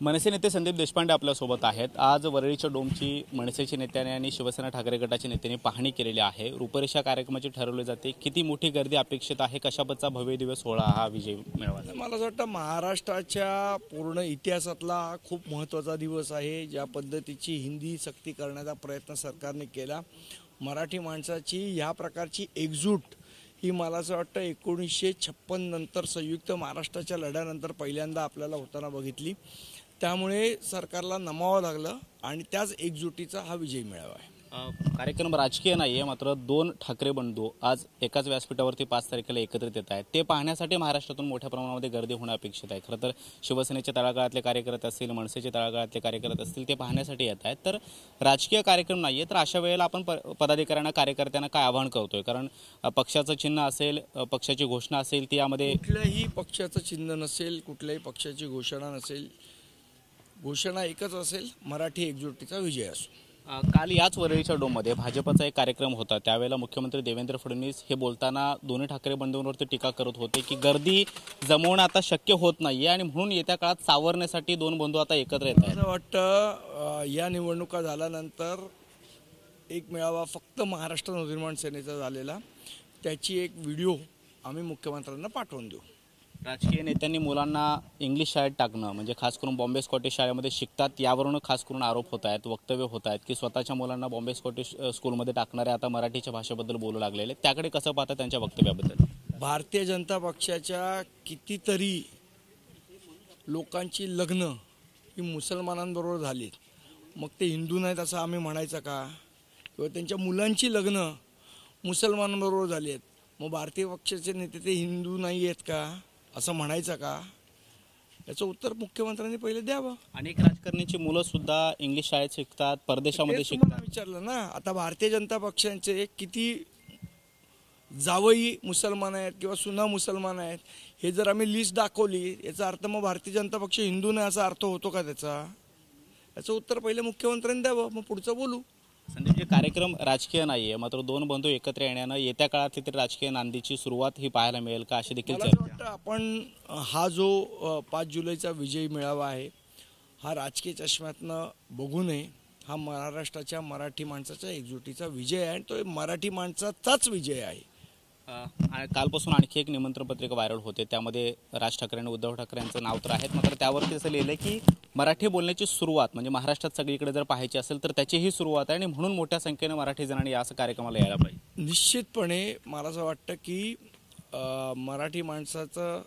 मनसे नेते संदीप देशपांडे आपल्यासोबत आहेत। आज वरळीच्या डोमची मनसेचे नेत्याने आणि शिवसेना ठाकरे गटाच्या नेत्यांनी पाहणी केलेली आहे। रूपरेषा कार्यक्रमाची ठरवली जाते, किती मोठी गर्दी अपेक्षित आहे, कशा पद्धतीचा भव्य दिवस सोहळा हा विजय मिळवायचा। मला असं वाटतं महाराष्ट्राच्या पूर्ण इतिहासातला खूप महत्त्वाचा दिवस आहे। ज्या पद्धतीची हिंदी सक्ती करण्याचा प्रयत्न सरकारने केला, मराठी माणसाची या प्रकारची एकजूट ही मला असं वाटतं 1956 नंतर संयुक्त महाराष्ट्राच्या लढ्यानंतर पहिल्यांदा आपल्याला होताना बघितली। त्यामुळे सरकारला नमावं लागलं आणि त्याच एकजुटीचा हा विजय मिळावा आहे। कार्यक्रम राजकीय नाहीये, मात्र दोन ठाकरे बंधू आज एकाच व्यासपीठावरती 5 तारखेला एकत्रित येत आहेत। ते पाहण्यासाठी महाराष्ट्रातून मोठ्या प्रमाणामध्ये गर्दी होणं अपेक्षित आहे। खरं तर शिवसेनेच्या तळागाळातले कार्यकर्ते असतील, मनसेचे तळागाळातले कार्यकर्ते असतील, ते पाहण्यासाठी येत आहेत। तर राजकीय कार्यक्रम नाहीये, तर अशा वेळेला आपण पदाधिकाऱ्यांना, कार्यकर्त्यांना काय आवाहन करतोय? कारण पक्षाचं चिन्ह असेल, पक्षाची घोषणा असेल, ती यामध्ये कुठल्याही पक्षाचं चिन्ह नसेल, कुठल्याही पक्षाची घोषणा नसेल, घोषणा एकच असेल, मराठी एकजुटीचा विजय असो। काल याच वरळीच्या डोममध्ये भाजपचा एक कार्यक्रम होता। त्यावेळेला मुख्यमंत्री देवेंद्र फडणवीस हे बोलताना दोन्ही ठाकरे बंधूंवरती टीका करत होते की गर्दी जमवणं आता शक्य होत नाहीये आणि म्हणून येत्या काळात सावरण्यासाठी दोन बंधू आता एकत्र येत आहेत। असं वाटतं या निवडणुका झाल्यानंतर एक मेळावा फक्त महाराष्ट्र नवनिर्माण सेनेचा झालेला, त्याची एक व्हिडिओ आम्ही मुख्यमंत्र्यांना पाठवून देऊ। राजकीय नेत्यांनी मुलांना इंग्लिश शाळेत टाकणं, म्हणजे खास करून बॉम्बे स्कॉटिश शाळेमध्ये शिकतात यावरून खास करून आरोप होत आहेत, वक्तव्य होत आहेत की स्वतःच्या मुलांना बॉम्बे स्कॉटिश स्कूलमध्ये टाकणारे आता मराठीच्या भाषेबद्दल बोलू लागलेले। त्याकडे कसं पाहता त्यांच्या वक्तव्याबद्दल? भारतीय जनता पक्षाच्या कितीतरी लोकांची लग्न ही मुसलमानांबरोबर झाली, मग ते हिंदू नाहीत असं आम्ही म्हणायचं का? किंवा त्यांच्या मुलांची लग्न मुसलमानांबरोबर झाली आहेत, मग भारतीय पक्षाचे नेते ते हिंदू नाही आहेत का असं म्हणायचं का? याचं उत्तर मुख्यमंत्र्यांनी पहिले द्यावं। अनेक राजकारण्यांची मुलं सुद्धा इंग्लिश शाळेत शिकतात, परदेशामध्ये शिकतात। विचारलं ना, आता भारतीय जनता पक्षाचे किती जावई मुसलमान आहेत किंवा सुना मुसलमान आहेत, हे जर आम्ही लिस्ट दाखवली, याचा अर्थ मग भारतीय जनता पक्ष हिंदू नाही असा अर्थ होतो का त्याचा? याचं उत्तर पहिले मुख्यमंत्र्यांनी द्यावं, मग पुढचं बोलू। संदीपजी, कार्यक्रम राजकीय नाहीये, मात्र दोन बंधू एकत्र येण्यानं येत्या काळात तरी राजकीय नांदीची सुरुवात ही पाहायला मिळेल का, अशी देखील मला वाटतं आपण हा जो 5 जुलैचा विजयी मेळावा आहे, हा राजकीय चष्म्यातनं बघू नये। हा महाराष्ट्राच्या मराठी माणसाच्या एकजुटीचा विजय आहे आणि तो मराठी माणसाचाच विजय आहे। कालपासून आणखी एक निमंत्रण पत्रिका व्हायरल होते, त्यामध्ये राज ठाकरे आणि उद्धव ठाकरे यांचं नाव तर आहेत, मात्र त्यावरती असं लिहिलं की मराठी बोलण्याची सुरुवात म्हणजे महाराष्ट्रात सगळीकडे जर पाहायची असेल तर त्याची ही सुरुवात आहे आणि म्हणून मोठ्या संख्येने मराठी जणांनी या असं कार्यक्रमाला यायला पाहिजे। निश्चितपणे मला असं वाटतं की मराठी माणसाचं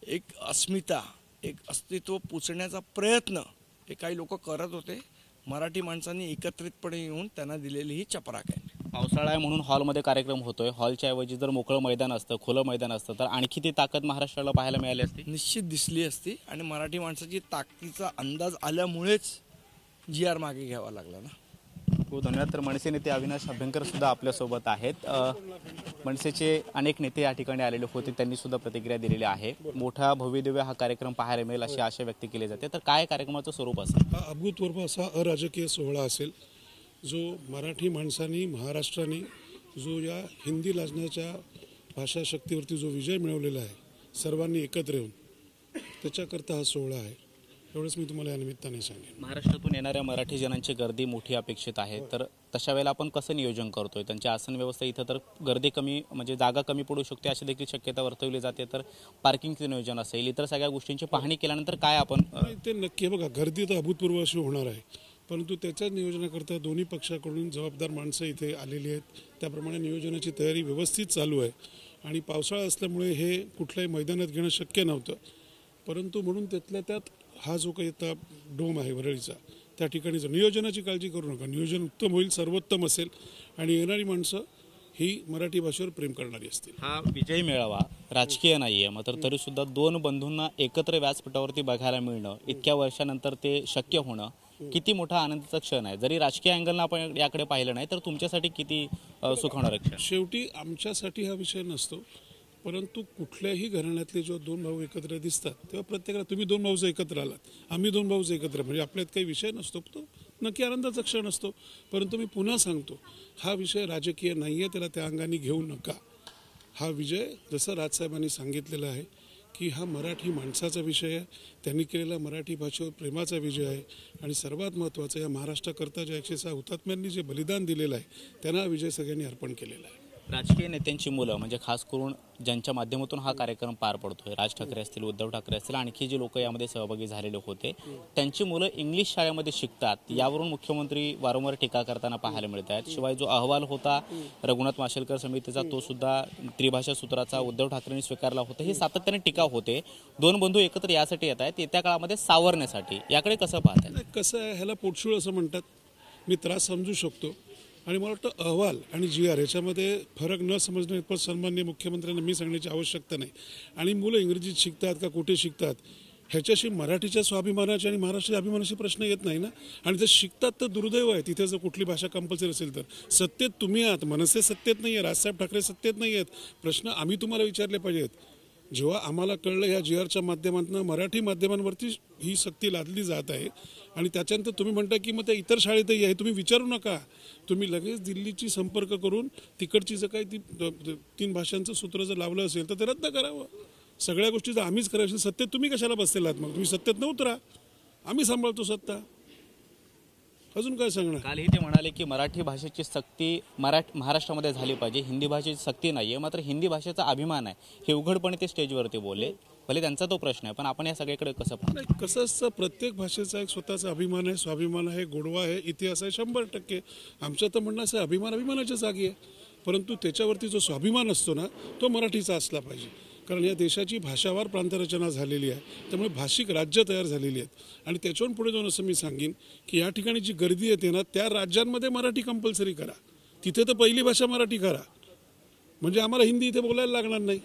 एक अस्मिता, एक अस्तित्व पुसण्याचा प्रयत्न हे काही लोक करत होते। मराठी माणसांनी एकत्रितपणे येऊन त्यांना दिलेली ही चपराक आहे। पावसाळा आहे म्हणून हॉलमध्ये कार्यक्रम होतोय, हॉलच्या ऐवजी जर मोकळं मैदान असतं, खुलं मैदान असतं तर आणखी ती ताकद महाराष्ट्राला पाहायला मिळाली असती, निश्चित दिसली असती। आणि मराठी माणसाची ताकदीचा अंदाज आल्यामुळेच GR मागे घ्यावा लागला ना। खूप धन्यवाद। तर मनसे नेते अविनाश अभ्यंकर सुद्धा आपल्यासोबत आहेत। मनसेचे अनेक नेते या ठिकाणी आलेले होते, त्यांनी सुद्धा प्रतिक्रिया दिलेली आहे। मोठा भव्यदिव्य हा कार्यक्रम पाहायला मिळेल अशी आशा व्यक्त केली जाते। तर काय कार्यक्रमाचं स्वरूप असेल? हा अभूतपूर्व असा अराजकीय सोहळा असेल, जो मराठी माणसांनी, महाराष्ट्राने जो या हिंदी लाजण्याच्या भाषा शक्तीवरती जो विजय मिळवलेला आहे, सर्वांनी एकत्र येऊन, त्याच्याकरता हा सोहळा आहे। एवढंच मी तुम्हाला या निमित्ताने सांगेन। महाराष्ट्रातून येणाऱ्या मराठी जनांची गर्दी मोठी अपेक्षित आहे, तर तशा वेळेला आपण कसं नियोजन करतोय? त्यांची आसन व्यवस्था इथं तर गर्दी कमी, म्हणजे जागा कमी पडू शकते अशी देखील शक्यता वर्तवली जाते, तर पार्किंगचं नियोजन असेल, इतर सगळ्या गोष्टींची पाहणी केल्यानंतर काय आपण ते नक्की बघा, गर्दी तर अभूतपूर्व अशी होणार आहे, परंतु त्याच्या नियोजनाकरता दोन्ही पक्षाकडून जबाबदार माणसं इथे आलेली आहेत। त्याप्रमाणे नियोजनाची तयारी व्यवस्थित चालू आहे आणि पावसाळा असल्यामुळे हे कुठल्याही मैदानात घेणं शक्य नव्हतं, परंतु म्हणून त्यातल्या त्यात हा जो काही आता डोम आहे वरळीचा, त्या ठिकाणी नियोजनाची काळजी करू नका, नियोजन उत्तम होईल, सर्वोत्तम असेल आणि येणारी माणसं ही मराठी भाषेवर प्रेम करणारी असतील। हा विजय मेळावा राजकीय नाहीये, मात्र तरी सुद्धा दोन बंधूंना एकत्र व्यासपीठावरती बघायला मिळणं, इतक्या वर्षानंतर ते शक्य होणं किती मोठा आनंदाचा क्षण आहे। जरी राजकीय अँगलनं आपण याकडे पाहिलं नाही तर तुमच्यासाठी किती सुखावणारा क्षण? शेवटी आमच्यासाठी हा विषय नसतो, परंतु कुठल्याही घराण्यातले जेव्हा दोन भाऊ एकत्र दिसतात तेव्हा प्रत्येकाला, तुम्ही दोन भाऊज एकत्र आलात, आम्ही दोन भाऊज एकत्र, म्हणजे आपल्यात काही विषय नसतो, तो नक्की आनंदाचा क्षण असतो। परंतु मी पुन्हा सांगतो, हा विषय राजकीय नाही आहे, त्याला त्या अंगाने घेऊ नका। हा विजय जसं राजसाहेबांनी सांगितलेलं आहे की हा मराठी माणसाचा विषय आहे, त्यांनी केलेला मराठी भाषेवर प्रेमाचा विजय आहे आणि सर्वात महत्त्वाचं या महाराष्ट्राकरता ज्या 106 हुतात्म्यांनी जे बलिदान दिलेलं आहे त्यांना हा विजय सगळ्यांनी अर्पण केलेला आहे. राजकीय नेत्यांची मुलं म्हणजे खास करून ज्यांच्या माध्यमातून हा कार्यक्रम पार पडतोय, राज ठाकरे असतील, उद्धव ठाकरे असतील, आणखी जे लोक यामध्ये सहभागी झालेले होते, त्यांची मुलं इंग्लिश शाळेमध्ये शिकतात, यावरून मुख्यमंत्री वारंवार टीका करताना पाहायला मिळत आहेत. शिवाय जो अहवाल होता रघुनाथ माशेलकर समितीचा तो सुद्धा त्रिभाषा सूत्राचा उद्धव ठाकरेंनी स्वीकारला होता, हे सातत्याने टीका होते. दोन बंधू एकत्र यासाठी येत आहेत, येत्या काळामध्ये सावरण्यासाठी. याकडे कसं पाहताय? कसं आहे, ह्याला पोटशूळ असं म्हणतात, मी त्रास समजू शकतो आणि मला वाटतं अहवाल आणि GR ह्याच्यामध्ये फरक न समजणे पण सन्माननीय मुख्यमंत्र्यांना मी सांगण्याची आवश्यकता नाही. आणि मुलं इंग्रजीत शिकतात का कुठे शिकतात ह्याच्याशी मराठीच्या स्वाभिमानाची आणि महाराष्ट्राच्या अभिमानाशी प्रश्न येत नाही ना. आणि जर शिकतात तर दुर्दैव आहे, तिथे जर कुठली भाषा कंपल्सरी असेल तर. सत्तेत तुम्ही आहात, मनसे सत्तेत नाही आहे, राजसाहेब ठाकरे सत्तेत नाही आहेत. प्रश्न आम्ही तुम्हाला विचारले पाहिजेत. जेव्हा आम्हाला कळलं ह्या GRच्या माध्यमातून मराठी माध्यमांवरती ही सक्ती लादली जात आहे आणि त्याच्यानंतर तुम्ही म्हणता की मग त्या इतर शाळेतही आहे, तुम्ही विचारू नका. तुम्ही लगेच दिल्लीची संपर्क करून तिकडची जर काही ती 3 भाषांचं सूत्र जर लावलं असेल तर ते रद्द करावं. सगळ्या गोष्टी जर आम्हीच करायचं, सत्तेत तुम्ही कशाला बसलेला आहात? मग तुम्ही सत्तेत न उतरा, आम्ही सांभाळतो सत्ता. अजून काय सांगणार? कालही ते म्हणाले की मराठी भाषेची सक्ती महाराष्ट्रामध्ये झाली पाहिजे, हिंदी भाषेची सक्ती नाही आहे, मात्र हिंदी भाषेचा अभिमान आहे, हे उघडपणे ते स्टेजवरती बोलले. भले त्यांचा तो प्रश्न आहे, पण आपण या सगळीकडे कसं पाहतो? कसं असतं, प्रत्येक भाषेचा एक स्वतःचा अभिमान आहे, स्वाभिमान आहे, गोडवा आहे, इतिहास आहे. 100% आमचं तर म्हणणं असं अभिमान अभिमानाच्या जागी आहे, परंतु त्याच्यावरती जो स्वाभिमान असतो ना तो मराठीचा असला पाहिजे. कारण या देशाची भाषावार प्रांतरचना झालेली आहे, त्यामुळे भाषिक राज्य तयार झालेली आहेत. आणि त्याच्याहून पुढे जाऊन असं मी सांगेन की या ठिकाणी जी गर्दी येते ना त्या राज्यांमध्ये मराठी कंपल्सरी करा, तिथे तर पहिली भाषा मराठी करा, म्हणजे आम्हाला हिंदी इथे बोलायला लागणार नाही.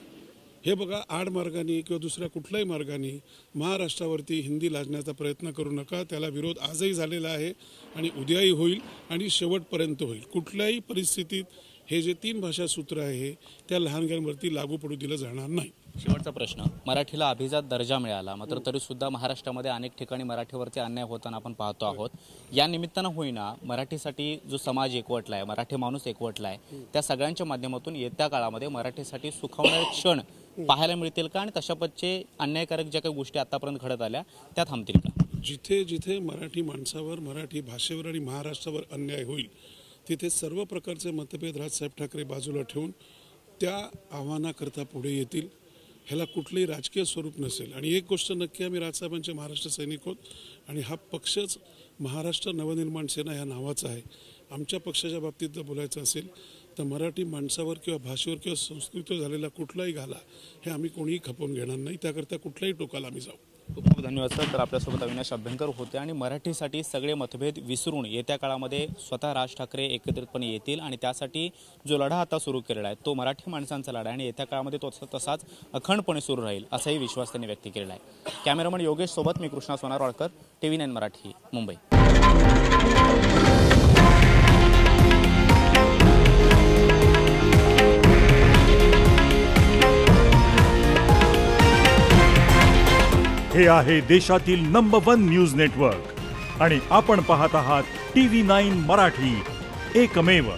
हे बघा, आडमार्गाने किंवा दुसऱ्या कुठल्याही मार्गाने महाराष्ट्रावरती हिंदी लादण्याचा प्रयत्न करू नका. त्याला विरोध आजही झालेला आहे आणि उद्याही होईल आणि शेवटपर्यंत होईल. कुठल्याही परिस्थितीत हे जे 3 भाषा सूत्र आहे त्या लहानग्यांवरती लागू पडू दिलं जाणार नाही. शेवटचा प्रश्न, मराठीला अभिजात दर्जा मिळाला, मात्र तरीसुद्धा महाराष्ट्रामध्ये अनेक ठिकाणी मराठीवरती अन्याय होताना आपण पाहतो आहोत. या निमित्तानं होईना मराठीसाठी जो समाज एकवटला आहे, मराठी माणूस एकवटला आहे, त्या सगळ्यांच्या माध्यमातून येत्या काळामध्ये मराठीसाठी सुखावणारे क्षण पाहायला मिळतील का? आणि तशा पद्धतीचे अन्यायकारक ज्या काही गोष्टी आतापर्यंत घडत आल्या त्या थांबतील का? जिथे जिथे मराठी माणसावर, मराठी भाषेवर आणि महाराष्ट्रावर अन्याय होईल तिथे सर्व प्रकारचे मतभेद राजसाहेब ठाकरे बाजूला ठेवून त्या आव्हानाकरता पुढे येतील. ह्याला कुठलंही राजकीय स्वरूप नसेल. आणि एक गोष्ट नक्की, आम्ही राजसाहेबांचे महाराष्ट्र सैनिक आहोत आणि हा पक्षच महाराष्ट्र नवनिर्माण सेना या नावाचा आहे. आमच्या पक्षाच्या बाबतीत जर बोलायचं असेल तर मराठी माणसावर किंवा भाषेवर किंवा संस्कृतीवर झालेला कुठलाही घाला हे आम्ही कोणीही खपवून घेणार नाही. त्याकरता कुठल्याही टोकाला आम्ही जाऊ. खूप खूप धन्यवाद सर. तर आपल्यासोबत अविनाश अभ्यंकर होते आणि मराठीसाठी सगळे मतभेद विसरून येत्या काळामध्ये स्वतः राज ठाकरे एकत्रितपणे येतील आणि त्यासाठी जो लढा आता सुरू केलेला आहे तो मराठी माणसांचा लढा आणि येत्या काळामध्ये तो तसाच अखंडपणे सुरू राहील असाही विश्वास त्यांनी व्यक्त केलेला आहे. कॅमेरामन योगेश सोबत मी कृष्णा सोनारवाडकर, TV9 मराठी, मुंबई. हे आहे देशातील नंबर 1 न्यूज नेटवर्क आणि आपण पाहत आहात TV9 मराठी, एकमेव.